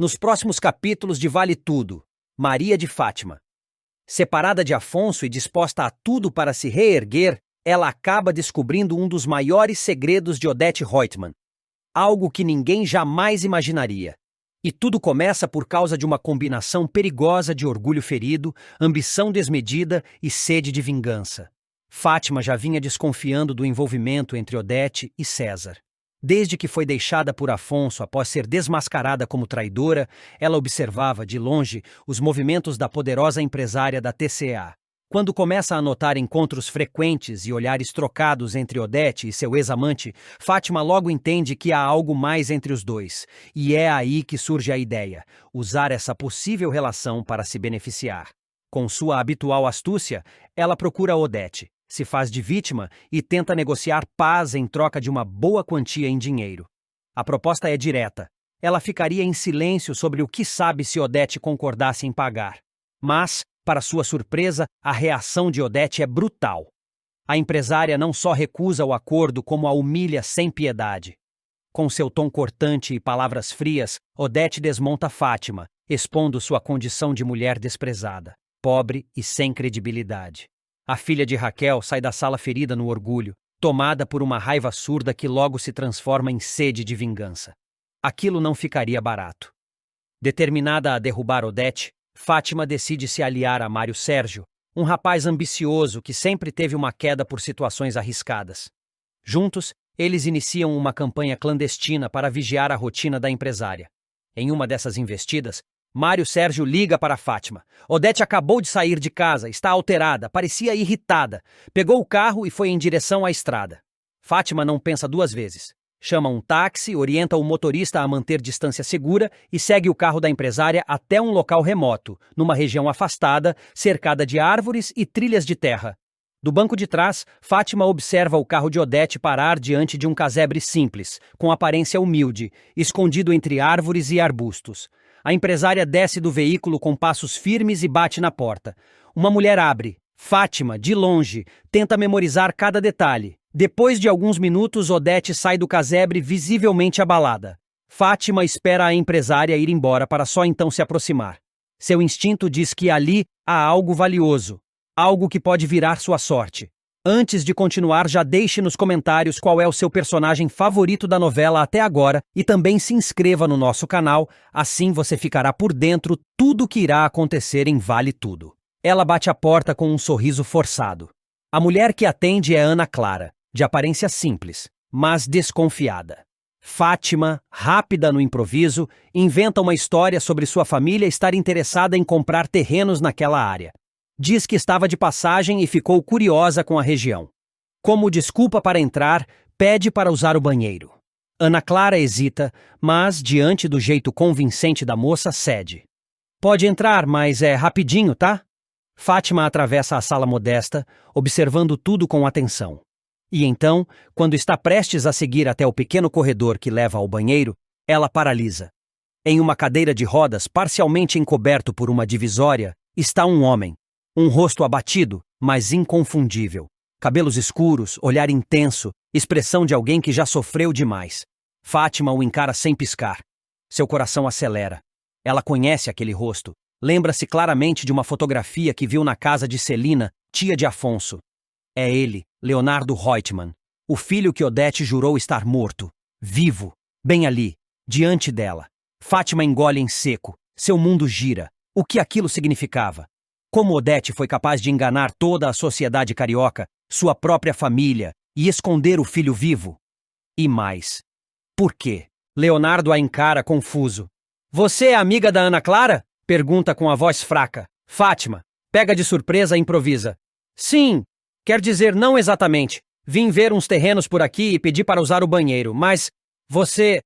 Nos próximos capítulos de Vale Tudo, Maria de Fátima. Separada de Afonso e disposta a tudo para se reerguer, ela acaba descobrindo um dos maiores segredos de Odete Roitman. Algo que ninguém jamais imaginaria. E tudo começa por causa de uma combinação perigosa de orgulho ferido, ambição desmedida e sede de vingança. Fátima já vinha desconfiando do envolvimento entre Odete e César. Desde que foi deixada por Afonso após ser desmascarada como traidora, ela observava, de longe, os movimentos da poderosa empresária da TCA. Quando começa a notar encontros frequentes e olhares trocados entre Odete e seu ex-amante, Fátima logo entende que há algo mais entre os dois. E é aí que surge a ideia: usar essa possível relação para se beneficiar. Com sua habitual astúcia, ela procura Odete, se faz de vítima e tenta negociar paz em troca de uma boa quantia em dinheiro. A proposta é direta. Ela ficaria em silêncio sobre o que sabe se Odete concordasse em pagar. Mas, para sua surpresa, a reação de Odete é brutal. A empresária não só recusa o acordo, como a humilha sem piedade. Com seu tom cortante e palavras frias, Odete desmonta Fátima, expondo sua condição de mulher desprezada, pobre e sem credibilidade. A filha de Raquel sai da sala ferida no orgulho, tomada por uma raiva surda que logo se transforma em sede de vingança. Aquilo não ficaria barato. Determinada a derrubar Odete, Fátima decide se aliar a Mário Sérgio, um rapaz ambicioso que sempre teve uma queda por situações arriscadas. Juntos, eles iniciam uma campanha clandestina para vigiar a rotina da empresária. Em uma dessas investidas, Mário Sérgio liga para Fátima. Odete acabou de sair de casa, está alterada, parecia irritada. Pegou o carro e foi em direção à estrada. Fátima não pensa duas vezes. Chama um táxi, orienta o motorista a manter distância segura e segue o carro da empresária até um local remoto, numa região afastada, cercada de árvores e trilhas de terra. Do banco de trás, Fátima observa o carro de Odete parar diante de um casebre simples, com aparência humilde, escondido entre árvores e arbustos. A empresária desce do veículo com passos firmes e bate na porta. Uma mulher abre. Fátima, de longe, tenta memorizar cada detalhe. Depois de alguns minutos, Odete sai do casebre visivelmente abalada. Fátima espera a empresária ir embora para só então se aproximar. Seu instinto diz que ali há algo valioso, algo que pode virar sua sorte. Antes de continuar, já deixe nos comentários qual é o seu personagem favorito da novela até agora e também se inscreva no nosso canal, assim você ficará por dentro tudo o que irá acontecer em Vale Tudo. Ela bate a porta com um sorriso forçado. A mulher que atende é Ana Clara, de aparência simples, mas desconfiada. Fátima, rápida no improviso, inventa uma história sobre sua família estar interessada em comprar terrenos naquela área. Diz que estava de passagem e ficou curiosa com a região. Como desculpa para entrar, pede para usar o banheiro. Ana Clara hesita, mas, diante do jeito convincente da moça, cede. Pode entrar, mas é rapidinho, tá? Fátima atravessa a sala modesta, observando tudo com atenção. E então, quando está prestes a seguir até o pequeno corredor que leva ao banheiro, ela paralisa. Em uma cadeira de rodas, parcialmente encoberto por uma divisória, está um homem. Um rosto abatido, mas inconfundível. Cabelos escuros, olhar intenso, expressão de alguém que já sofreu demais. Fátima o encara sem piscar. Seu coração acelera. Ela conhece aquele rosto. Lembra-se claramente de uma fotografia que viu na casa de Celina, tia de Afonso. É ele, Leonardo Roitman, o filho que Odete jurou estar morto, vivo, bem ali, diante dela. Fátima engole em seco. Seu mundo gira. O que aquilo significava? Como Odete foi capaz de enganar toda a sociedade carioca, sua própria família, e esconder o filho vivo? E mais. Por quê? Leonardo a encara confuso. Você é amiga da Ana Clara? Pergunta com a voz fraca. Fátima, pega de surpresa e improvisa. Sim, quer dizer não exatamente. Vim ver uns terrenos por aqui e pedi para usar o banheiro, mas você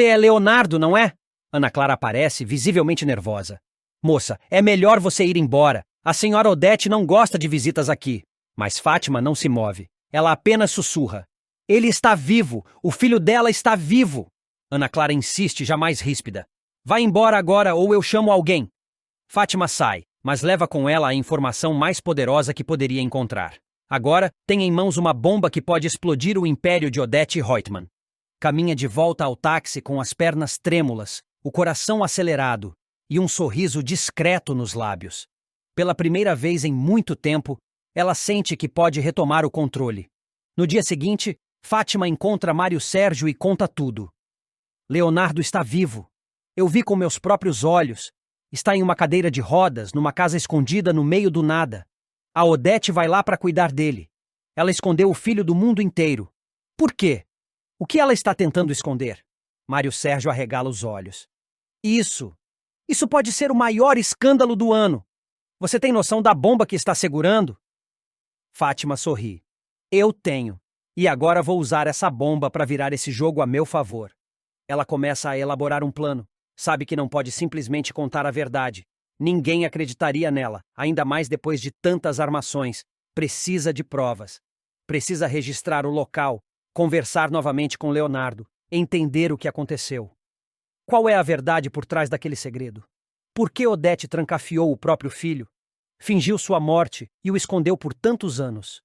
é Leonardo, não é? Ana Clara aparece, visivelmente nervosa. Moça, é melhor você ir embora. A senhora Odete não gosta de visitas aqui. Mas Fátima não se move. Ela apenas sussurra. Ele está vivo. O filho dela está vivo. Ana Clara insiste, já mais ríspida. Vai embora agora ou eu chamo alguém. Fátima sai, mas leva com ela a informação mais poderosa que poderia encontrar. Agora, tem em mãos uma bomba que pode explodir o império de Odete Roitman. Caminha de volta ao táxi com as pernas trêmulas, o coração acelerado e um sorriso discreto nos lábios. Pela primeira vez em muito tempo, ela sente que pode retomar o controle. No dia seguinte, Fátima encontra Mário Sérgio e conta tudo. Leonardo está vivo. Eu vi com meus próprios olhos. Está em uma cadeira de rodas, numa casa escondida no meio do nada. A Odete vai lá para cuidar dele. Ela escondeu o filho do mundo inteiro. Por quê? O que ela está tentando esconder? Mário Sérgio arregala os olhos. Isso pode ser o maior escândalo do ano. Você tem noção da bomba que está segurando? Fátima sorri. Eu tenho. E agora vou usar essa bomba para virar esse jogo a meu favor. Ela começa a elaborar um plano. Sabe que não pode simplesmente contar a verdade. Ninguém acreditaria nela, ainda mais depois de tantas armações. Precisa de provas. Precisa registrar o local, conversar novamente com Leonardo, entender o que aconteceu. Qual é a verdade por trás daquele segredo? Por que Odete trancafiou o próprio filho? Fingiu sua morte e o escondeu por tantos anos.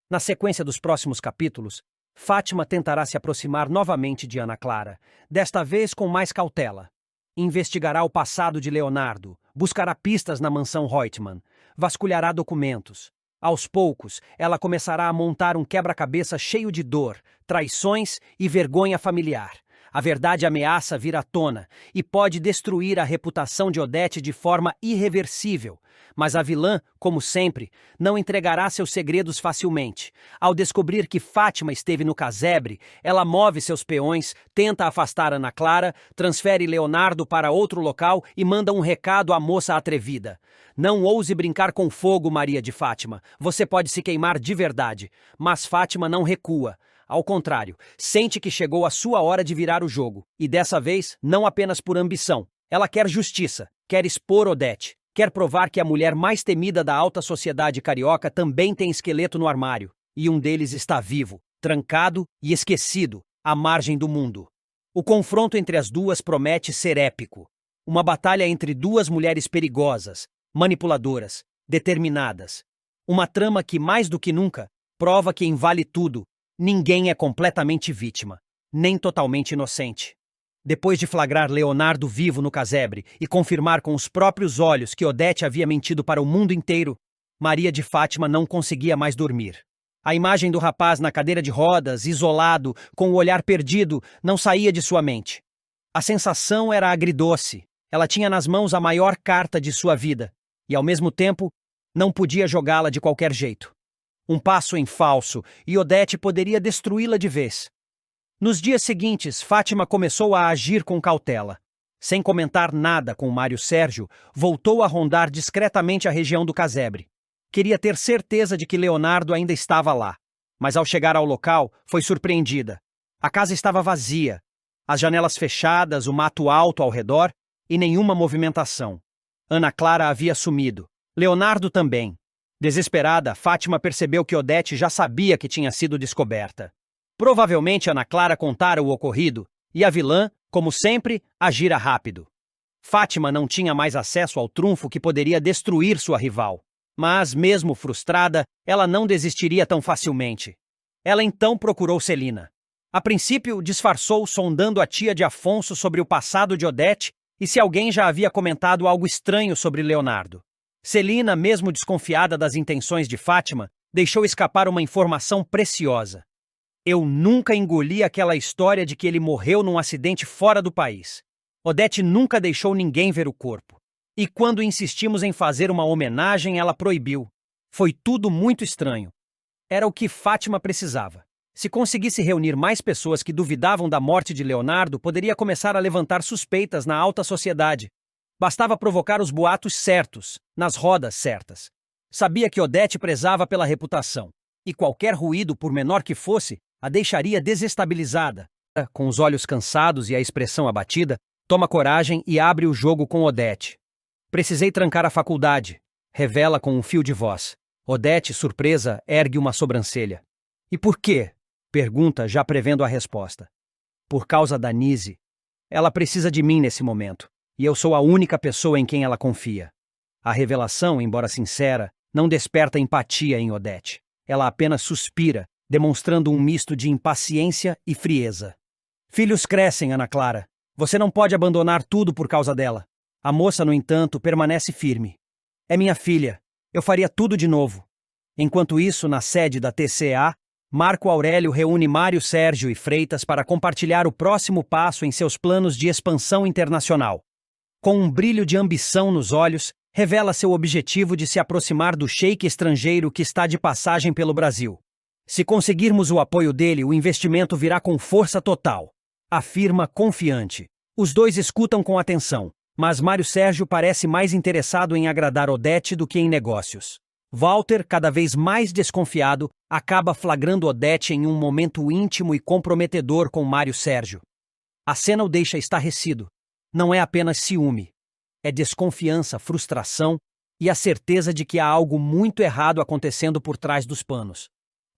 Na sequência dos próximos capítulos, Fátima tentará se aproximar novamente de Ana Clara, desta vez com mais cautela. Investigará o passado de Leonardo, buscará pistas na mansão Reutemann, vasculhará documentos. Aos poucos, ela começará a montar um quebra-cabeça cheio de dor, traições e vergonha familiar. A verdade ameaça vir à tona e pode destruir a reputação de Odete de forma irreversível. Mas a vilã, como sempre, não entregará seus segredos facilmente. Ao descobrir que Fátima esteve no casebre, ela move seus peões, tenta afastar Ana Clara, transfere Leonardo para outro local e manda um recado à moça atrevida. Não ouse brincar com fogo, Maria de Fátima. Você pode se queimar de verdade. Mas Fátima não recua. Ao contrário, sente que chegou a sua hora de virar o jogo. E dessa vez, não apenas por ambição. Ela quer justiça, quer expor Odete, quer provar que a mulher mais temida da alta sociedade carioca também tem esqueleto no armário. E um deles está vivo, trancado e esquecido, à margem do mundo. O confronto entre as duas promete ser épico. Uma batalha entre duas mulheres perigosas, manipuladoras, determinadas. Uma trama que, mais do que nunca, prova que em Vale Tudo, ninguém é completamente vítima, nem totalmente inocente. Depois de flagrar Leonardo vivo no casebre e confirmar com os próprios olhos que Odete havia mentido para o mundo inteiro, Maria de Fátima não conseguia mais dormir. A imagem do rapaz na cadeira de rodas, isolado, com o olhar perdido, não saía de sua mente. A sensação era agridoce. Ela tinha nas mãos a maior carta de sua vida e, ao mesmo tempo, não podia jogá-la de qualquer jeito. Um passo em falso e Odete poderia destruí-la de vez. Nos dias seguintes, Fátima começou a agir com cautela. Sem comentar nada com Mário Sérgio, voltou a rondar discretamente a região do casebre. Queria ter certeza de que Leonardo ainda estava lá, mas ao chegar ao local, foi surpreendida. A casa estava vazia, as janelas fechadas, o mato alto ao redor e nenhuma movimentação. Ana Clara havia sumido. Leonardo também. Desesperada, Fátima percebeu que Odete já sabia que tinha sido descoberta. Provavelmente Ana Clara contara o ocorrido, e a vilã, como sempre, agira rápido. Fátima não tinha mais acesso ao trunfo que poderia destruir sua rival. Mas, mesmo frustrada, ela não desistiria tão facilmente. Ela então procurou Celina. A princípio, disfarçou sondando a tia de Afonso sobre o passado de Odete e se alguém já havia comentado algo estranho sobre Leonardo. Celina, mesmo desconfiada das intenções de Fátima, deixou escapar uma informação preciosa. Eu nunca engoli aquela história de que ele morreu num acidente fora do país. Odete nunca deixou ninguém ver o corpo. E quando insistimos em fazer uma homenagem, ela proibiu. Foi tudo muito estranho. Era o que Fátima precisava. Se conseguisse reunir mais pessoas que duvidavam da morte de Leonardo, poderia começar a levantar suspeitas na alta sociedade. Bastava provocar os boatos certos, nas rodas certas. Sabia que Odete prezava pela reputação, e qualquer ruído, por menor que fosse, a deixaria desestabilizada. Com os olhos cansados e a expressão abatida, toma coragem e abre o jogo com Odete. Precisei trancar a faculdade, revela com um fio de voz. Odete, surpresa, ergue uma sobrancelha. E por quê? Pergunta, já prevendo a resposta. Por causa da Nise. Ela precisa de mim nesse momento, e eu sou a única pessoa em quem ela confia. A revelação, embora sincera, não desperta empatia em Odete. Ela apenas suspira, demonstrando um misto de impaciência e frieza. Filhos crescem, Ana Clara. Você não pode abandonar tudo por causa dela. A moça, no entanto, permanece firme. É minha filha. Eu faria tudo de novo. Enquanto isso, na sede da TCA, Marco Aurélio reúne Mário Sérgio e Freitas para compartilhar o próximo passo em seus planos de expansão internacional. Com um brilho de ambição nos olhos, revela seu objetivo de se aproximar do sheik estrangeiro que está de passagem pelo Brasil. Se conseguirmos o apoio dele, o investimento virá com força total, afirma confiante. Os dois escutam com atenção, mas Mário Sérgio parece mais interessado em agradar Odete do que em negócios. Walter, cada vez mais desconfiado, acaba flagrando Odete em um momento íntimo e comprometedor com Mário Sérgio. A cena o deixa estarrecido. Não é apenas ciúme. É desconfiança, frustração e a certeza de que há algo muito errado acontecendo por trás dos panos.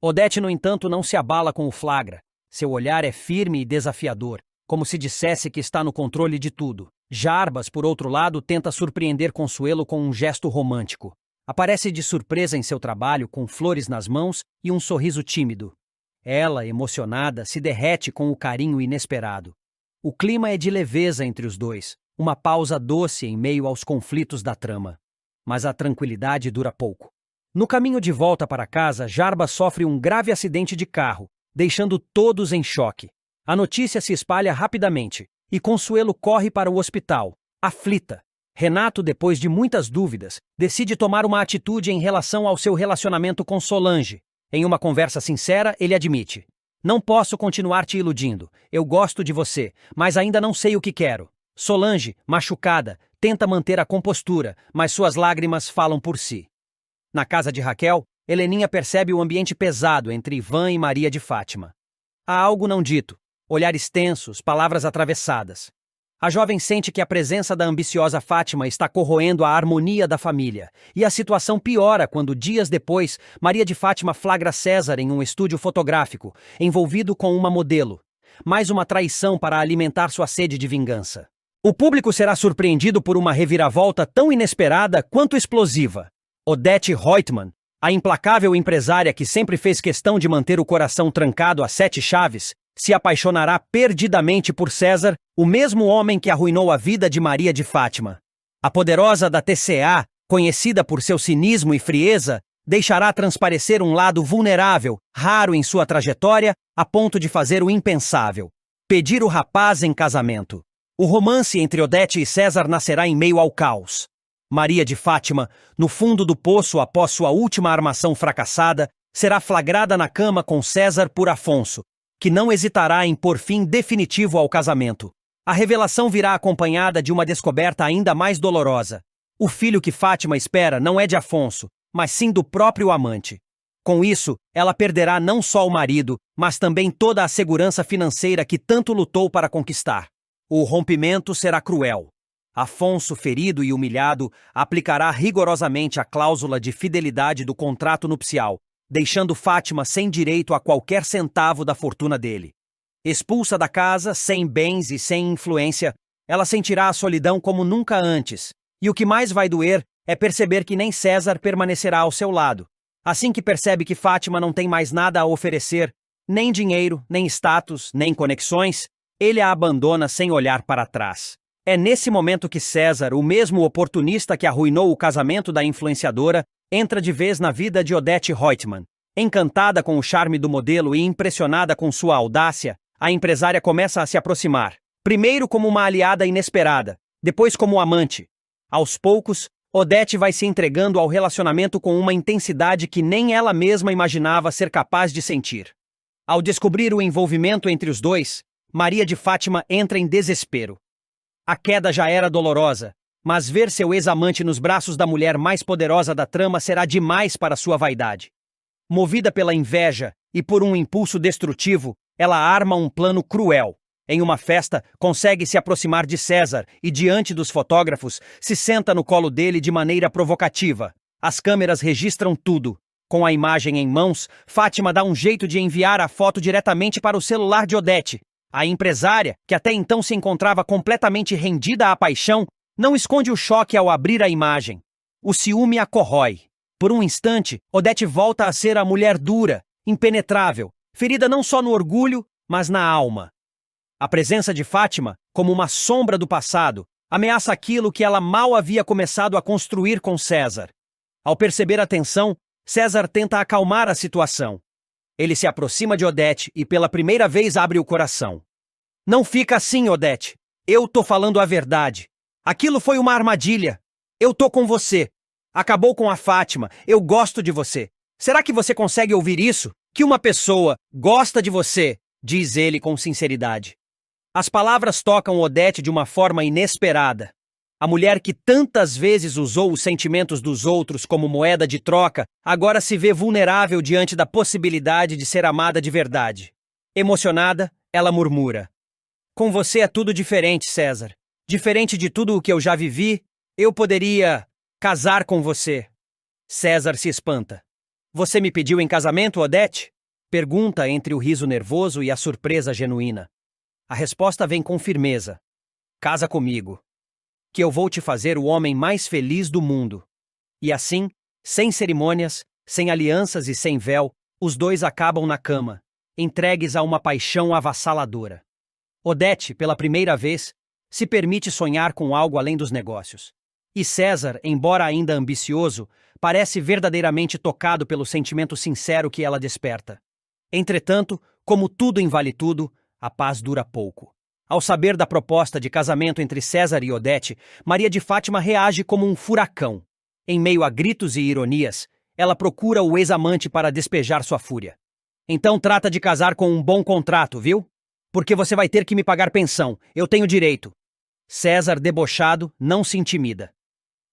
Odete, no entanto, não se abala com o flagra. Seu olhar é firme e desafiador, como se dissesse que está no controle de tudo. Jarbas, por outro lado, tenta surpreender Consuelo com um gesto romântico. Aparece de surpresa em seu trabalho, com flores nas mãos e um sorriso tímido. Ela, emocionada, se derrete com o carinho inesperado. O clima é de leveza entre os dois, uma pausa doce em meio aos conflitos da trama. Mas a tranquilidade dura pouco. No caminho de volta para casa, Jarbas sofre um grave acidente de carro, deixando todos em choque. A notícia se espalha rapidamente, e Consuelo corre para o hospital, aflita. Renato, depois de muitas dúvidas, decide tomar uma atitude em relação ao seu relacionamento com Solange. Em uma conversa sincera, ele admite: "Não posso continuar te iludindo. Eu gosto de você, mas ainda não sei o que quero." Solange, machucada, tenta manter a compostura, mas suas lágrimas falam por si. Na casa de Raquel, Heleninha percebe o ambiente pesado entre Ivan e Maria de Fátima. Há algo não dito, olhares tensos, palavras atravessadas. A jovem sente que a presença da ambiciosa Fátima está corroendo a harmonia da família, e a situação piora quando, dias depois, Maria de Fátima flagra César em um estúdio fotográfico, envolvido com uma modelo. Mais uma traição para alimentar sua sede de vingança. O público será surpreendido por uma reviravolta tão inesperada quanto explosiva. Odete Reutemann, a implacável empresária que sempre fez questão de manter o coração trancado a 7 chaves, se apaixonará perdidamente por César, o mesmo homem que arruinou a vida de Maria de Fátima. A poderosa da TCA, conhecida por seu cinismo e frieza, deixará transparecer um lado vulnerável, raro em sua trajetória, a ponto de fazer o impensável: pedir o rapaz em casamento. O romance entre Odete e César nascerá em meio ao caos. Maria de Fátima, no fundo do poço após sua última armação fracassada, será flagrada na cama com César por Afonso, que não hesitará em pôr fim definitivo ao casamento. A revelação virá acompanhada de uma descoberta ainda mais dolorosa. O filho que Fátima espera não é de Afonso, mas sim do próprio amante. Com isso, ela perderá não só o marido, mas também toda a segurança financeira que tanto lutou para conquistar. O rompimento será cruel. Afonso, ferido e humilhado, aplicará rigorosamente a cláusula de fidelidade do contrato nupcial, deixando Fátima sem direito a qualquer centavo da fortuna dele. Expulsa da casa, sem bens e sem influência, ela sentirá a solidão como nunca antes, e o que mais vai doer é perceber que nem César permanecerá ao seu lado. Assim que percebe que Fátima não tem mais nada a oferecer, nem dinheiro, nem status, nem conexões, ele a abandona sem olhar para trás. É nesse momento que César, o mesmo oportunista que arruinou o casamento da influenciadora, entra de vez na vida de Odete Reutemann. Encantada com o charme do modelo e impressionada com sua audácia, a empresária começa a se aproximar, primeiro como uma aliada inesperada, depois como amante. Aos poucos, Odete vai se entregando ao relacionamento com uma intensidade que nem ela mesma imaginava ser capaz de sentir. Ao descobrir o envolvimento entre os dois, Maria de Fátima entra em desespero. A queda já era dolorosa, mas ver seu ex-amante nos braços da mulher mais poderosa da trama será demais para sua vaidade. Movida pela inveja e por um impulso destrutivo, ela arma um plano cruel. Em uma festa, consegue se aproximar de César e, diante dos fotógrafos, se senta no colo dele de maneira provocativa. As câmeras registram tudo. Com a imagem em mãos, Fátima dá um jeito de enviar a foto diretamente para o celular de Odete. A empresária, que até então se encontrava completamente rendida à paixão, não esconde o choque ao abrir a imagem. O ciúme a corrói. Por um instante, Odete volta a ser a mulher dura, impenetrável, ferida não só no orgulho, mas na alma. A presença de Fátima, como uma sombra do passado, ameaça aquilo que ela mal havia começado a construir com César. Ao perceber a tensão, César tenta acalmar a situação. Ele se aproxima de Odete e pela primeira vez abre o coração. Não fica assim, Odete. Eu tô falando a verdade. Aquilo foi uma armadilha. Eu tô com você. Acabou com a Fátima. Eu gosto de você. Será que você consegue ouvir isso? Que uma pessoa gosta de você, diz ele com sinceridade. As palavras tocam Odete de uma forma inesperada. A mulher que tantas vezes usou os sentimentos dos outros como moeda de troca, agora se vê vulnerável diante da possibilidade de ser amada de verdade. Emocionada, ela murmura: com você é tudo diferente, César. Diferente de tudo o que eu já vivi, eu poderia casar com você. César se espanta. Você me pediu em casamento, Odete? Pergunta entre o riso nervoso e a surpresa genuína. A resposta vem com firmeza. Casa comigo, que eu vou te fazer o homem mais feliz do mundo. E assim, sem cerimônias, sem alianças e sem véu, os dois acabam na cama, entregues a uma paixão avassaladora. Odete, pela primeira vez, se permite sonhar com algo além dos negócios. E César, embora ainda ambicioso, parece verdadeiramente tocado pelo sentimento sincero que ela desperta. Entretanto, como tudo em Vale Tudo, a paz dura pouco. Ao saber da proposta de casamento entre César e Odete, Maria de Fátima reage como um furacão. Em meio a gritos e ironias, ela procura o ex-amante para despejar sua fúria. Então trata de casar com um bom contrato, viu? Porque você vai ter que me pagar pensão, eu tenho direito. César, debochado, não se intimida.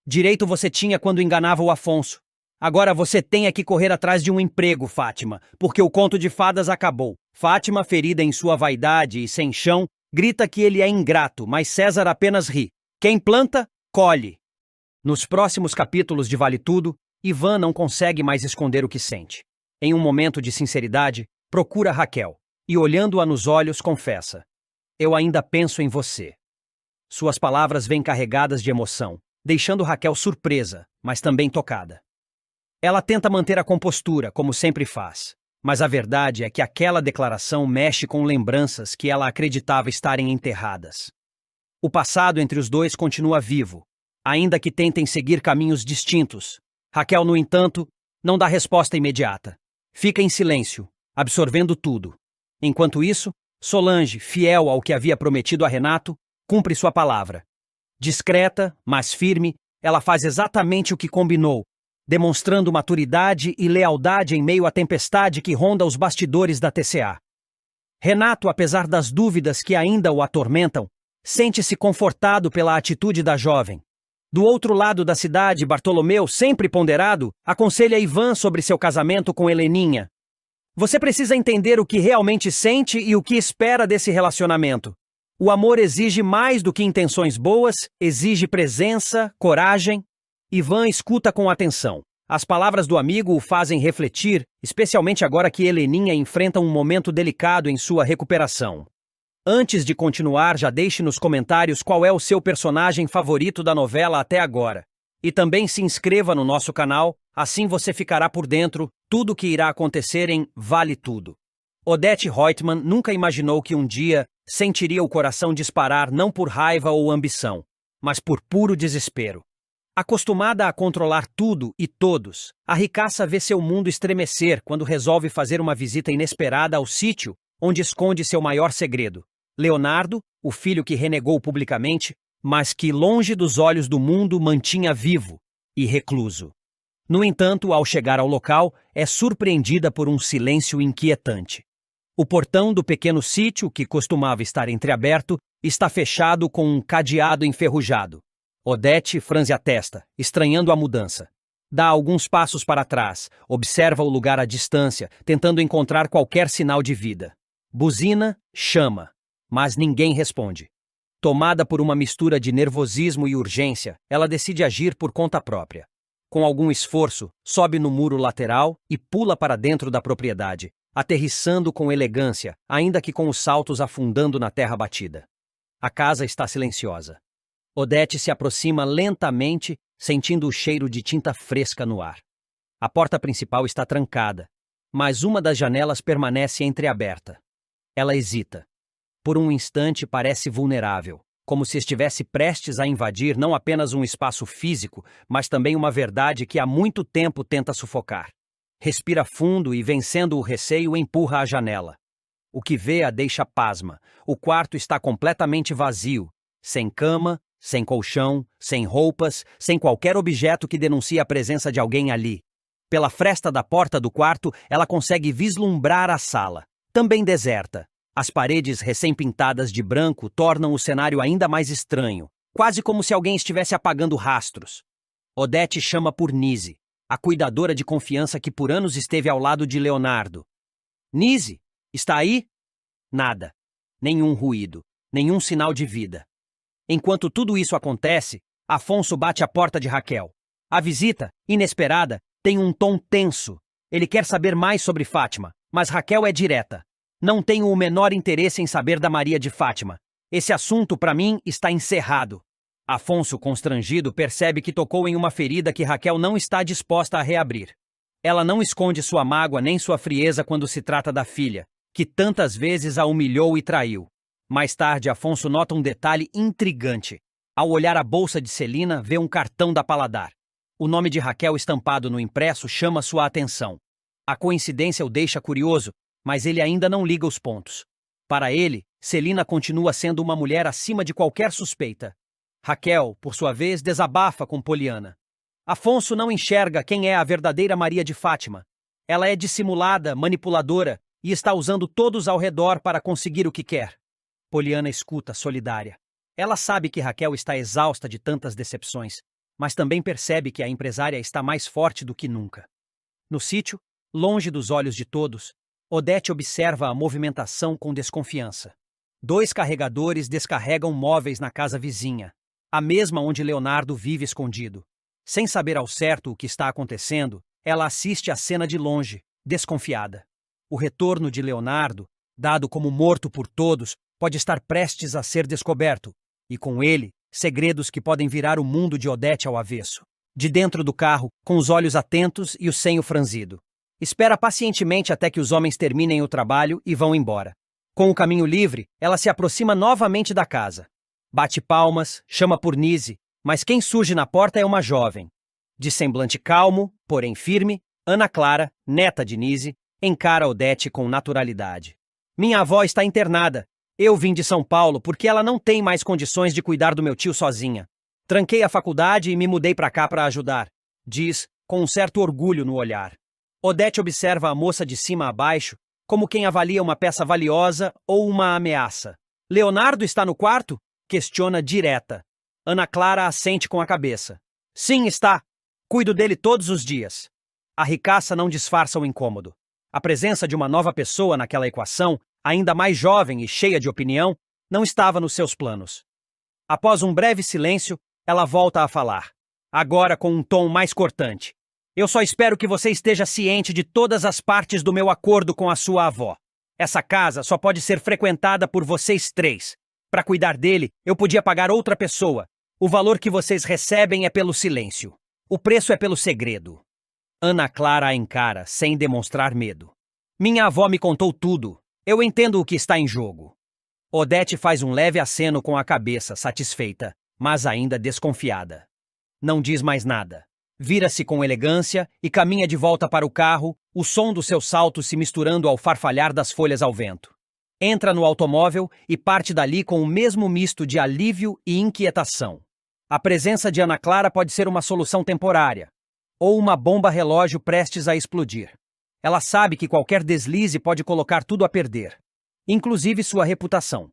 Direito você tinha quando enganava o Afonso. Agora você tem que correr atrás de um emprego, Fátima, porque o conto de fadas acabou. Fátima, ferida em sua vaidade e sem chão, grita que ele é ingrato, mas César apenas ri. Quem planta, colhe. Nos próximos capítulos de Vale Tudo, Ivan não consegue mais esconder o que sente. Em um momento de sinceridade, procura Raquel e, olhando-a nos olhos, confessa: eu ainda penso em você. Suas palavras vêm carregadas de emoção, deixando Raquel surpresa, mas também tocada. Ela tenta manter a compostura, como sempre faz, mas a verdade é que aquela declaração mexe com lembranças que ela acreditava estarem enterradas. O passado entre os dois continua vivo, ainda que tentem seguir caminhos distintos. Raquel, no entanto, não dá resposta imediata. Fica em silêncio, absorvendo tudo. Enquanto isso, Solange, fiel ao que havia prometido a Renato, cumpre sua palavra. Discreta, mas firme, ela faz exatamente o que combinou, demonstrando maturidade e lealdade em meio à tempestade que ronda os bastidores da TCA. Renato, apesar das dúvidas que ainda o atormentam, sente-se confortado pela atitude da jovem. Do outro lado da cidade, Bartolomeu, sempre ponderado, aconselha Ivan sobre seu casamento com Heleninha. Você precisa entender o que realmente sente e o que espera desse relacionamento. O amor exige mais do que intenções boas, exige presença, coragem. Ivan escuta com atenção. As palavras do amigo o fazem refletir, especialmente agora que Heleninha enfrenta um momento delicado em sua recuperação. Antes de continuar, já deixe nos comentários qual é o seu personagem favorito da novela até agora. E também se inscreva no nosso canal, assim você ficará por dentro tudo o que irá acontecer em Vale Tudo. Odete Roitman nunca imaginou que um dia sentiria o coração disparar não por raiva ou ambição, mas por puro desespero. Acostumada a controlar tudo e todos, a ricaça vê seu mundo estremecer quando resolve fazer uma visita inesperada ao sítio onde esconde seu maior segredo. Leonardo, o filho que renegou publicamente, mas que, longe dos olhos do mundo, mantinha vivo e recluso. No entanto, ao chegar ao local, é surpreendida por um silêncio inquietante. O portão do pequeno sítio, que costumava estar entreaberto, está fechado com um cadeado enferrujado. Odete franze a testa, estranhando a mudança. Dá alguns passos para trás, observa o lugar à distância, tentando encontrar qualquer sinal de vida. Buzina, chama, mas ninguém responde. Tomada por uma mistura de nervosismo e urgência, ela decide agir por conta própria. Com algum esforço, sobe no muro lateral e pula para dentro da propriedade, aterrissando com elegância, ainda que com os saltos afundando na terra batida. A casa está silenciosa. Odete se aproxima lentamente, sentindo o cheiro de tinta fresca no ar. A porta principal está trancada, mas uma das janelas permanece entreaberta. Ela hesita. Por um instante parece vulnerável, como se estivesse prestes a invadir não apenas um espaço físico, mas também uma verdade que há muito tempo tenta sufocar. Respira fundo e, vencendo o receio, empurra a janela. O que vê a deixa pasma. O quarto está completamente vazio, sem cama, sem colchão, sem roupas, sem qualquer objeto que denuncie a presença de alguém ali. Pela fresta da porta do quarto, ela consegue vislumbrar a sala, também deserta. As paredes recém-pintadas de branco tornam o cenário ainda mais estranho, quase como se alguém estivesse apagando rastros. Odete chama por Nise, a cuidadora de confiança que por anos esteve ao lado de Leonardo. Nise, está aí? Nada. Nenhum ruído, nenhum sinal de vida. Enquanto tudo isso acontece, Afonso bate à porta de Raquel. A visita, inesperada, tem um tom tenso. Ele quer saber mais sobre Fátima, mas Raquel é direta. Não tenho o menor interesse em saber da Maria de Fátima. Esse assunto, para mim, está encerrado. Afonso, constrangido, percebe que tocou em uma ferida que Raquel não está disposta a reabrir. Ela não esconde sua mágoa nem sua frieza quando se trata da filha, que tantas vezes a humilhou e traiu. Mais tarde, Afonso nota um detalhe intrigante. Ao olhar a bolsa de Celina, vê um cartão da Paladar. O nome de Raquel estampado no impresso chama sua atenção. A coincidência o deixa curioso, mas ele ainda não liga os pontos. Para ele, Celina continua sendo uma mulher acima de qualquer suspeita. Raquel, por sua vez, desabafa com Poliana. Afonso não enxerga quem é a verdadeira Maria de Fátima. Ela é dissimulada, manipuladora e está usando todos ao redor para conseguir o que quer. Poliana escuta, solidária. Ela sabe que Raquel está exausta de tantas decepções, mas também percebe que a empresária está mais forte do que nunca. No sítio, longe dos olhos de todos, Odete observa a movimentação com desconfiança. 2 carregadores descarregam móveis na casa vizinha, a mesma onde Leonardo vive escondido. Sem saber ao certo o que está acontecendo, ela assiste a cena de longe, desconfiada. O retorno de Leonardo, dado como morto por todos, pode estar prestes a ser descoberto, e com ele, segredos que podem virar o mundo de Odete ao avesso. De dentro do carro, com os olhos atentos e o senho franzido. Espera pacientemente até que os homens terminem o trabalho e vão embora. Com o caminho livre, ela se aproxima novamente da casa. Bate palmas, chama por Nise, mas quem surge na porta é uma jovem. De semblante calmo, porém firme, Ana Clara, neta de Nise, encara Odete com naturalidade. Minha avó está internada. Eu vim de São Paulo porque ela não tem mais condições de cuidar do meu tio sozinha. Tranquei a faculdade e me mudei para cá para ajudar, diz, com um certo orgulho no olhar. Odete observa a moça de cima a baixo, como quem avalia uma peça valiosa ou uma ameaça. Leonardo está no quarto? Questiona direta. Ana Clara assente com a cabeça. Sim, está. Cuido dele todos os dias. A ricaça não disfarça o incômodo. A presença de uma nova pessoa naquela equação, ainda mais jovem e cheia de opinião, não estava nos seus planos. Após um breve silêncio, ela volta a falar, agora com um tom mais cortante. Eu só espero que você esteja ciente de todas as partes do meu acordo com a sua avó. Essa casa só pode ser frequentada por vocês 3. Para cuidar dele, eu podia pagar outra pessoa. O valor que vocês recebem é pelo silêncio. O preço é pelo segredo. Ana Clara a encara, sem demonstrar medo. Minha avó me contou tudo. Eu entendo o que está em jogo. Odete faz um leve aceno com a cabeça, satisfeita, mas ainda desconfiada. Não diz mais nada. Vira-se com elegância e caminha de volta para o carro, o som do seu salto se misturando ao farfalhar das folhas ao vento. Entra no automóvel e parte dali com o mesmo misto de alívio e inquietação. A presença de Ana Clara pode ser uma solução temporária, ou uma bomba relógio prestes a explodir. Ela sabe que qualquer deslize pode colocar tudo a perder, inclusive sua reputação.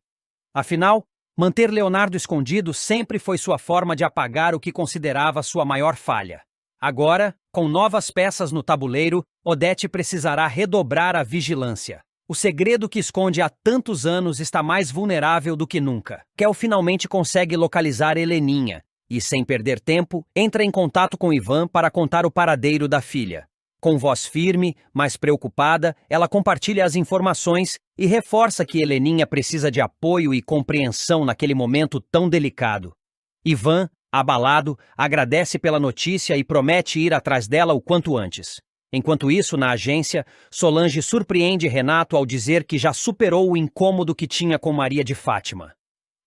Afinal, manter Leonardo escondido sempre foi sua forma de apagar o que considerava sua maior falha. Agora, com novas peças no tabuleiro, Odete precisará redobrar a vigilância. O segredo que esconde há tantos anos está mais vulnerável do que nunca. Kel finalmente consegue localizar Heleninha e, sem perder tempo, entra em contato com Ivan para contar o paradeiro da filha. Com voz firme, mas preocupada, ela compartilha as informações e reforça que Heleninha precisa de apoio e compreensão naquele momento tão delicado. Ivan, abalado, agradece pela notícia e promete ir atrás dela o quanto antes. Enquanto isso, na agência, Solange surpreende Renato ao dizer que já superou o incômodo que tinha com Maria de Fátima.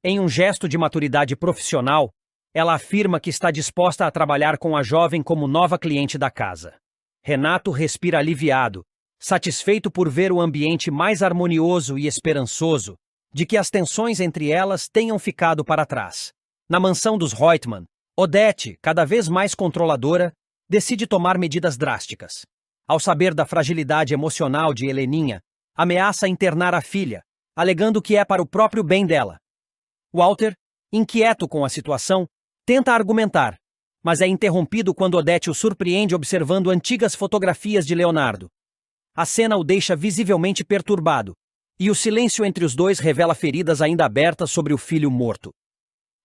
Em um gesto de maturidade profissional, ela afirma que está disposta a trabalhar com a jovem como nova cliente da casa. Renato respira aliviado, satisfeito por ver o ambiente mais harmonioso e esperançoso, de que as tensões entre elas tenham ficado para trás. Na mansão dos Reutemann, Odete, cada vez mais controladora, decide tomar medidas drásticas. Ao saber da fragilidade emocional de Heleninha, ameaça internar a filha, alegando que é para o próprio bem dela. Walter, inquieto com a situação, tenta argumentar, mas é interrompido quando Odete o surpreende observando antigas fotografias de Leonardo. A cena o deixa visivelmente perturbado, e o silêncio entre os dois revela feridas ainda abertas sobre o filho morto.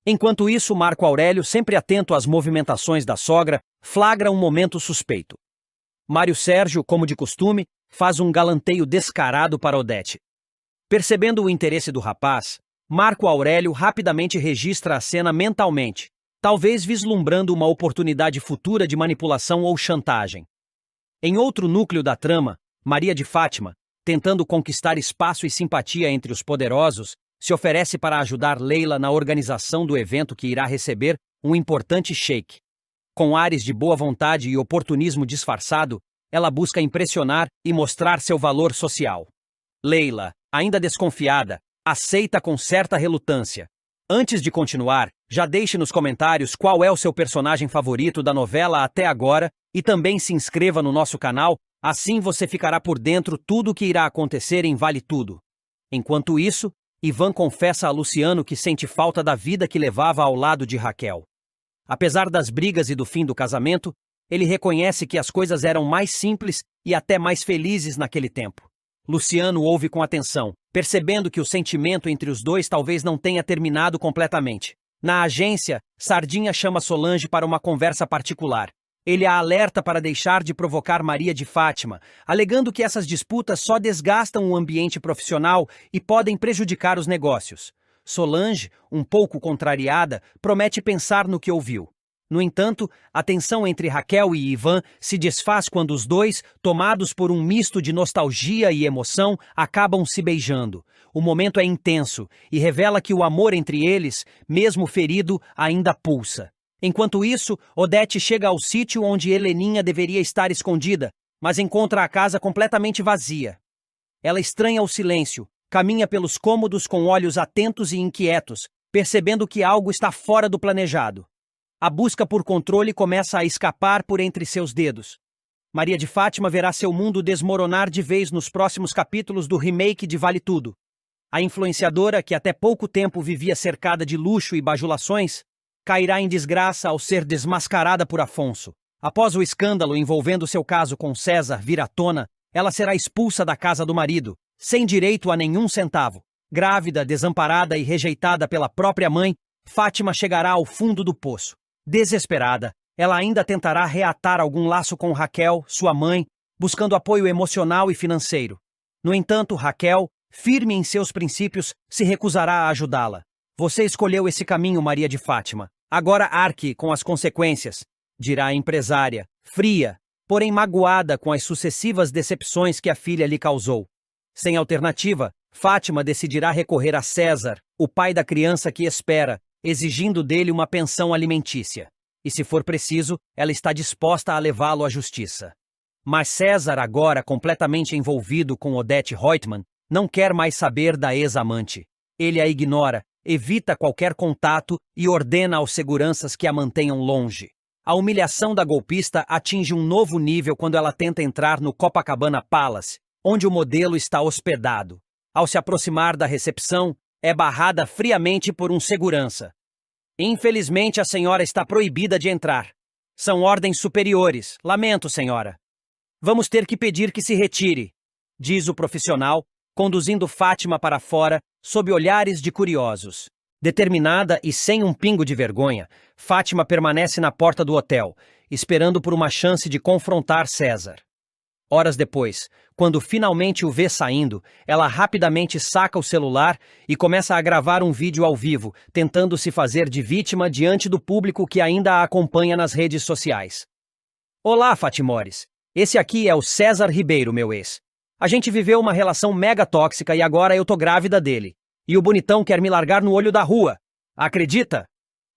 Enquanto isso, Marco Aurélio, sempre atento às movimentações da sogra, flagra um momento suspeito. Mário Sérgio, como de costume, faz um galanteio descarado para Odete. Percebendo o interesse do rapaz, Marco Aurélio rapidamente registra a cena mentalmente, talvez vislumbrando uma oportunidade futura de manipulação ou chantagem. Em outro núcleo da trama, Maria de Fátima, tentando conquistar espaço e simpatia entre os poderosos, se oferece para ajudar Leila na organização do evento que irá receber um importante sheik. Com ares de boa vontade e oportunismo disfarçado, ela busca impressionar e mostrar seu valor social. Leila, ainda desconfiada, aceita com certa relutância. Antes de continuar, já deixe nos comentários qual é o seu personagem favorito da novela até agora e também se inscreva no nosso canal, assim você ficará por dentro tudo o que irá acontecer em Vale Tudo. Enquanto isso, Ivan confessa a Luciano que sente falta da vida que levava ao lado de Raquel. Apesar das brigas e do fim do casamento, ele reconhece que as coisas eram mais simples e até mais felizes naquele tempo. Luciano ouve com atenção, percebendo que o sentimento entre os dois talvez não tenha terminado completamente. Na agência, Sardinha chama Solange para uma conversa particular. Ele a alerta para deixar de provocar Maria de Fátima, alegando que essas disputas só desgastam o ambiente profissional e podem prejudicar os negócios. Solange, um pouco contrariada, promete pensar no que ouviu. No entanto, a tensão entre Raquel e Ivan se desfaz quando os dois, tomados por um misto de nostalgia e emoção, acabam se beijando. O momento é intenso e revela que o amor entre eles, mesmo ferido, ainda pulsa. Enquanto isso, Odete chega ao sítio onde Heleninha deveria estar escondida, mas encontra a casa completamente vazia. Ela estranha o silêncio, caminha pelos cômodos com olhos atentos e inquietos, percebendo que algo está fora do planejado. A busca por controle começa a escapar por entre seus dedos. Maria de Fátima verá seu mundo desmoronar de vez nos próximos capítulos do remake de Vale Tudo. A influenciadora, que até pouco tempo vivia cercada de luxo e bajulações, cairá em desgraça ao ser desmascarada por Afonso. Após o escândalo envolvendo seu caso com César vir à tona, ela será expulsa da casa do marido, sem direito a nenhum centavo. Grávida, desamparada e rejeitada pela própria mãe, Fátima chegará ao fundo do poço. Desesperada, ela ainda tentará reatar algum laço com Raquel, sua mãe, buscando apoio emocional e financeiro. No entanto, Raquel, firme em seus princípios, se recusará a ajudá-la. Você escolheu esse caminho, Maria de Fátima. Agora arque com as consequências, dirá a empresária, fria, porém magoada com as sucessivas decepções que a filha lhe causou. Sem alternativa, Fátima decidirá recorrer a César, o pai da criança que espera, exigindo dele uma pensão alimentícia. E se for preciso, ela está disposta a levá-lo à justiça. Mas César, agora completamente envolvido com Odete Reutemann, não quer mais saber da ex-amante. Ele a ignora, evita qualquer contato e ordena aos seguranças que a mantenham longe. A humilhação da golpista atinge um novo nível quando ela tenta entrar no Copacabana Palace, onde o modelo está hospedado. Ao se aproximar da recepção, é barrada friamente por um segurança. Infelizmente, a senhora está proibida de entrar. São ordens superiores. Lamento, senhora. Vamos ter que pedir que se retire, diz o profissional, conduzindo Fátima para fora, sob olhares de curiosos. Determinada e sem um pingo de vergonha, Fátima permanece na porta do hotel, esperando por uma chance de confrontar César. Horas depois, quando finalmente o vê saindo, ela rapidamente saca o celular e começa a gravar um vídeo ao vivo, tentando se fazer de vítima diante do público que ainda a acompanha nas redes sociais. Olá, Fatimores! Esse aqui é o César Ribeiro, meu ex. A gente viveu uma relação mega tóxica e agora eu tô grávida dele. E o bonitão quer me largar no olho da rua. Acredita?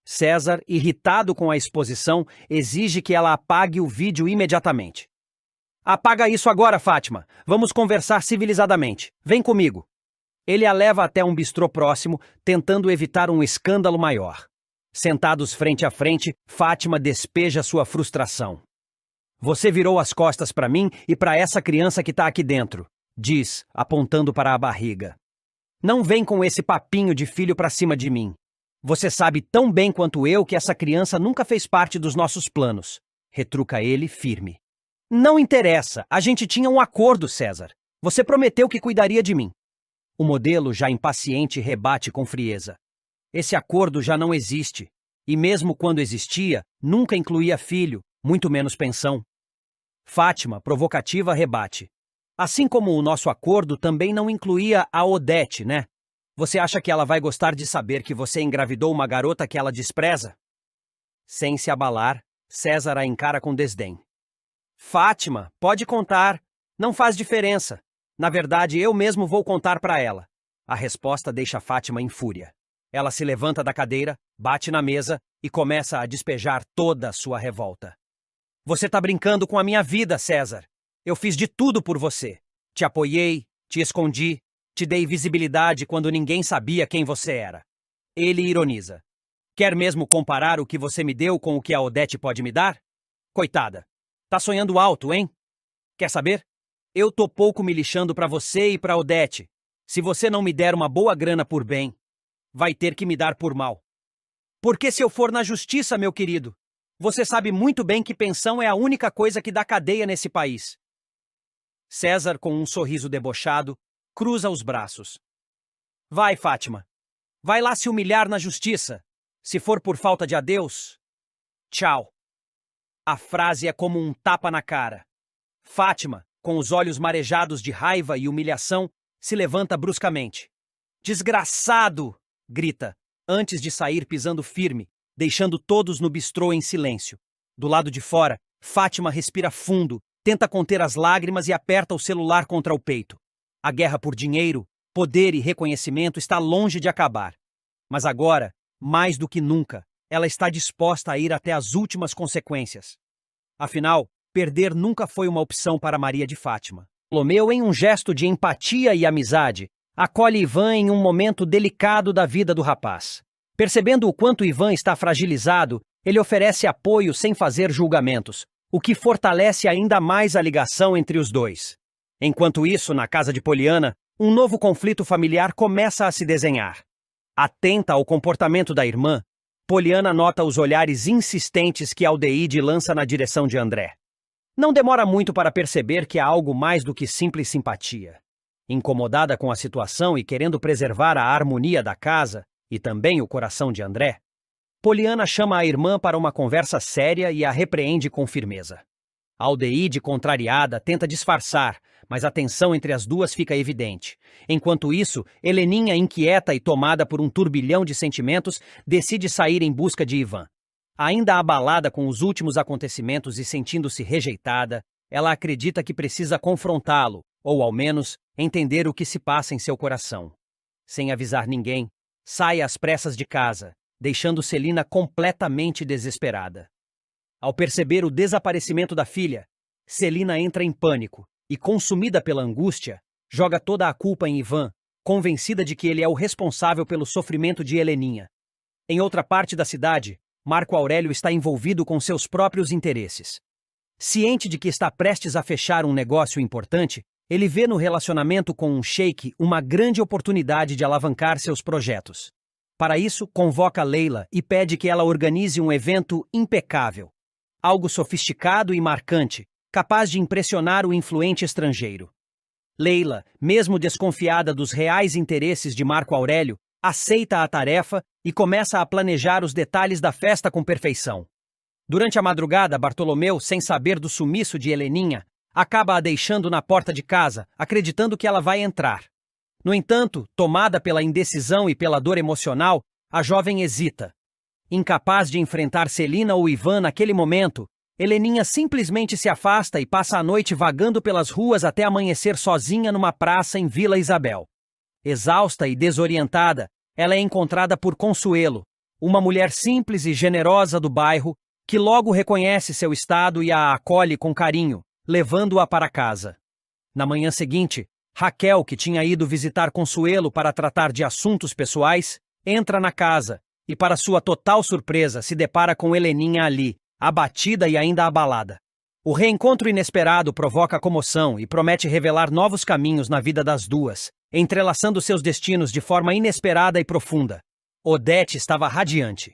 César, irritado com a exposição, exige que ela apague o vídeo imediatamente. Apaga isso agora, Fátima. Vamos conversar civilizadamente. Vem comigo. Ele a leva até um bistrô próximo, tentando evitar um escândalo maior. Sentados frente a frente, Fátima despeja sua frustração. Você virou as costas para mim e para essa criança que tá aqui dentro, diz, apontando para a barriga. Não vem com esse papinho de filho para cima de mim. Você sabe tão bem quanto eu que essa criança nunca fez parte dos nossos planos, retruca ele firme. Não interessa, a gente tinha um acordo, César. Você prometeu que cuidaria de mim. O modelo, já impaciente, rebate com frieza. Esse acordo já não existe, e mesmo quando existia, nunca incluía filho, muito menos pensão. Fátima, provocativa, rebate. Assim como o nosso acordo também não incluía a Odete, né? Você acha que ela vai gostar de saber que você engravidou uma garota que ela despreza? Sem se abalar, César a encara com desdém. Fátima, pode contar. Não faz diferença. Na verdade, eu mesmo vou contar para ela. A resposta deixa Fátima em fúria. Ela se levanta da cadeira, bate na mesa e começa a despejar toda a sua revolta. Você tá brincando com a minha vida, César. Eu fiz de tudo por você. Te apoiei, te escondi, te dei visibilidade quando ninguém sabia quem você era. Ele ironiza. Quer mesmo comparar o que você me deu com o que a Odete pode me dar? Coitada. Tá sonhando alto, hein? Quer saber? Eu tô pouco me lixando pra você e pra Odete. Se você não me der uma boa grana por bem, vai ter que me dar por mal. Porque se eu for na justiça, meu querido, você sabe muito bem que pensão é a única coisa que dá cadeia nesse país. César, com um sorriso debochado, cruza os braços. Vai, Fátima. Vai lá se humilhar na justiça. Se for por falta de adeus, tchau. A frase é como um tapa na cara. Fátima, com os olhos marejados de raiva e humilhação, se levanta bruscamente. Desgraçado! Grita, antes de sair pisando firme, deixando todos no bistrô em silêncio. Do lado de fora, Fátima respira fundo, tenta conter as lágrimas e aperta o celular contra o peito. A guerra por dinheiro, poder e reconhecimento está longe de acabar. Mas agora, mais do que nunca, ela está disposta a ir até as últimas consequências. Afinal, perder nunca foi uma opção para Maria de Fátima. Bartolomeu, em um gesto de empatia e amizade, acolhe Ivan em um momento delicado da vida do rapaz. Percebendo o quanto Ivan está fragilizado, ele oferece apoio sem fazer julgamentos, o que fortalece ainda mais a ligação entre os dois. Enquanto isso, na casa de Poliana, um novo conflito familiar começa a se desenhar. Atenta ao comportamento da irmã, Poliana nota os olhares insistentes que Aldeide lança na direção de André. Não demora muito para perceber que há algo mais do que simples simpatia. Incomodada com a situação e querendo preservar a harmonia da casa e também o coração de André, Poliana chama a irmã para uma conversa séria e a repreende com firmeza. Aldeide, contrariada, tenta disfarçar, mas a tensão entre as duas fica evidente. Enquanto isso, Heleninha, inquieta e tomada por um turbilhão de sentimentos, decide sair em busca de Ivan. Ainda abalada com os últimos acontecimentos e sentindo-se rejeitada, ela acredita que precisa confrontá-lo, ou ao menos entender o que se passa em seu coração. Sem avisar ninguém, sai às pressas de casa, deixando Celina completamente desesperada. Ao perceber o desaparecimento da filha, Celina entra em pânico e, consumida pela angústia, joga toda a culpa em Ivan, convencida de que ele é o responsável pelo sofrimento de Heleninha. Em outra parte da cidade, Marco Aurélio está envolvido com seus próprios interesses. Ciente de que está prestes a fechar um negócio importante, ele vê no relacionamento com um sheik uma grande oportunidade de alavancar seus projetos. Para isso, convoca Leila e pede que ela organize um evento impecável. Algo sofisticado e marcante, capaz de impressionar o influente estrangeiro. Leila, mesmo desconfiada dos reais interesses de Marco Aurélio, aceita a tarefa e começa a planejar os detalhes da festa com perfeição. Durante a madrugada, Bartolomeu, sem saber do sumiço de Heleninha, acaba a deixando na porta de casa, acreditando que ela vai entrar. No entanto, tomada pela indecisão e pela dor emocional, a jovem hesita. Incapaz de enfrentar Celina ou Ivan naquele momento, Heleninha simplesmente se afasta e passa a noite vagando pelas ruas até amanhecer sozinha numa praça em Vila Isabel. Exausta e desorientada, ela é encontrada por Consuelo, uma mulher simples e generosa do bairro, que logo reconhece seu estado e a acolhe com carinho, levando-a para casa. Na manhã seguinte, Raquel, que tinha ido visitar Consuelo para tratar de assuntos pessoais, entra na casa e, para sua total surpresa, se depara com Heleninha ali, abatida e ainda abalada. O reencontro inesperado provoca comoção e promete revelar novos caminhos na vida das duas, entrelaçando seus destinos de forma inesperada e profunda. Odete estava radiante.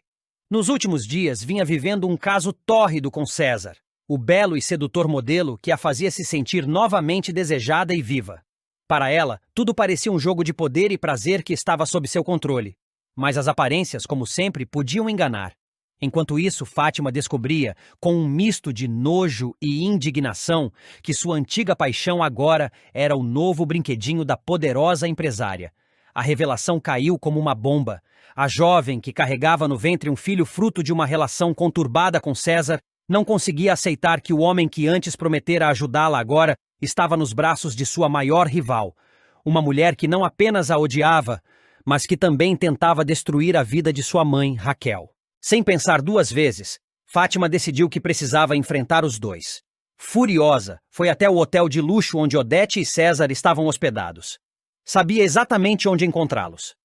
Nos últimos dias, vinha vivendo um caso tórrido com César, o belo e sedutor modelo que a fazia se sentir novamente desejada e viva. Para ela, tudo parecia um jogo de poder e prazer que estava sob seu controle. Mas as aparências, como sempre, podiam enganar. Enquanto isso, Fátima descobria, com um misto de nojo e indignação, que sua antiga paixão agora era o novo brinquedinho da poderosa empresária. A revelação caiu como uma bomba. A jovem, que carregava no ventre um filho fruto de uma relação conturbada com César, não conseguia aceitar que o homem que antes prometera ajudá-la agora estava nos braços de sua maior rival. Uma mulher que não apenas a odiava, mas que também tentava destruir a vida de sua mãe, Raquel. Sem pensar duas vezes, Fátima decidiu que precisava enfrentar os dois. Furiosa, foi até o hotel de luxo onde Odete e César estavam hospedados. Sabia exatamente onde encontrá-los.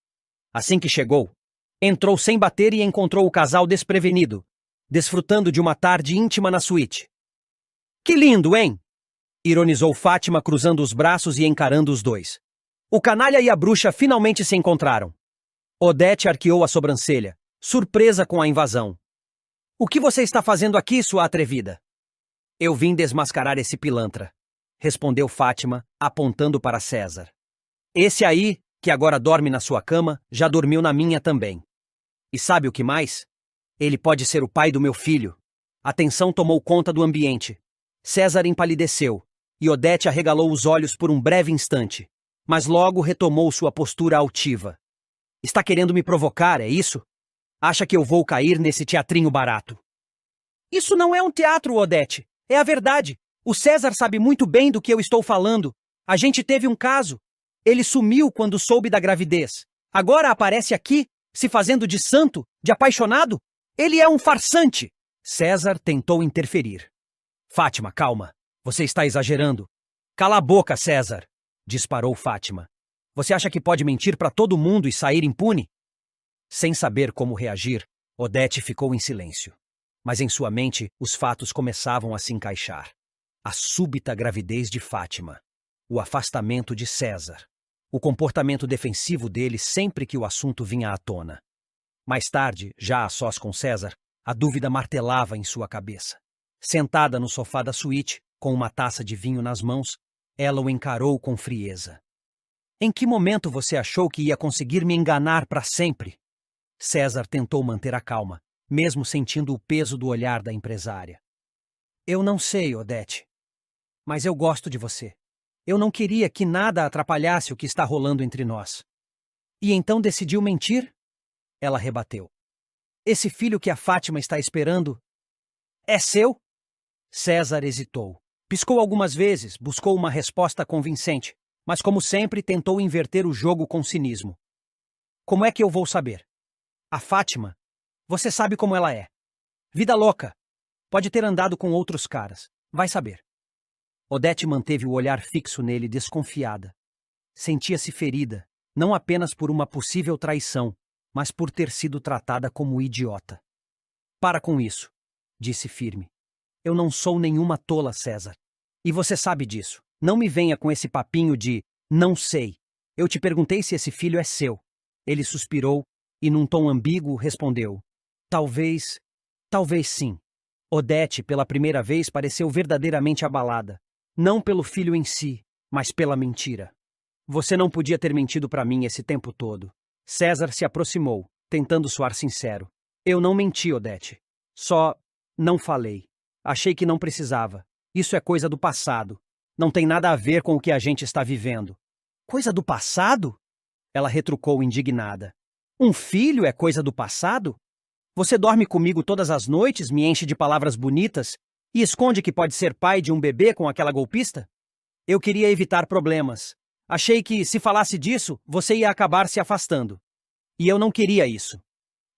Assim que chegou, entrou sem bater e encontrou o casal desprevenido, desfrutando de uma tarde íntima na suíte. "Que lindo, hein?" ironizou Fátima, cruzando os braços e encarando os dois. O canalha e a bruxa finalmente se encontraram. Odete arqueou a sobrancelha, surpresa com a invasão. "O que você está fazendo aqui, sua atrevida?" "Eu vim desmascarar esse pilantra", respondeu Fátima, apontando para César. "Esse aí, que agora dorme na sua cama, já dormiu na minha também. E sabe o que mais? Ele pode ser o pai do meu filho." A tensão tomou conta do ambiente. César empalideceu, e Odete arregalou os olhos por um breve instante, mas logo retomou sua postura altiva. "Está querendo me provocar, é isso? Acha que eu vou cair nesse teatrinho barato?" "Isso não é um teatro, Odete. É a verdade. O César sabe muito bem do que eu estou falando. A gente teve um caso. Ele sumiu quando soube da gravidez. Agora aparece aqui, se fazendo de santo, de apaixonado? Ele é um farsante." César tentou interferir. "Fátima, calma. Você está exagerando." "Cala a boca, César", disparou Fátima. "Você acha que pode mentir para todo mundo e sair impune?" Sem saber como reagir, Odete ficou em silêncio. Mas em sua mente, os fatos começavam a se encaixar. A súbita gravidez de Fátima, o afastamento de César, o comportamento defensivo dele sempre que o assunto vinha à tona. Mais tarde, já a sós com César, a dúvida martelava em sua cabeça. Sentada no sofá da suíte, com uma taça de vinho nas mãos, ela o encarou com frieza. "Em que momento você achou que ia conseguir me enganar para sempre?" César tentou manter a calma, mesmo sentindo o peso do olhar da empresária. "Eu não sei, Odete. Mas eu gosto de você. Eu não queria que nada atrapalhasse o que está rolando entre nós." "E então decidiu mentir?" Ela rebateu. "Esse filho que a Fátima está esperando é seu?" César hesitou. Piscou algumas vezes, buscou uma resposta convincente, mas como sempre tentou inverter o jogo com cinismo. "Como é que eu vou saber? A Fátima, você sabe como ela é. Vida louca. Pode ter andado com outros caras. Vai saber." Odete manteve o olhar fixo nele, desconfiada. Sentia-se ferida, não apenas por uma possível traição, mas por ter sido tratada como idiota. "Para com isso", disse firme. "Eu não sou nenhuma tola, César. E você sabe disso. Não me venha com esse papinho de não sei. Eu te perguntei se esse filho é seu." Ele suspirou e, num tom ambíguo, respondeu: talvez sim." Odete, pela primeira vez, pareceu verdadeiramente abalada. Não pelo filho em si, mas pela mentira. "Você não podia ter mentido para mim esse tempo todo." César se aproximou, tentando soar sincero. "Eu não menti, Odete. Só não falei. Achei que não precisava. Isso é coisa do passado. Não tem nada a ver com o que a gente está vivendo." "Coisa do passado?" Ela retrucou indignada. "Um filho é coisa do passado? Você dorme comigo todas as noites, me enche de palavras bonitas E esconde que pode ser pai de um bebê com aquela golpista? Eu queria evitar problemas. Achei que, se falasse disso, você ia acabar se afastando. E eu não queria isso.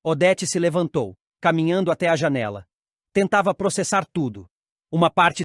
Odete se levantou, caminhando até a janela. Tentava processar tudo. Uma parte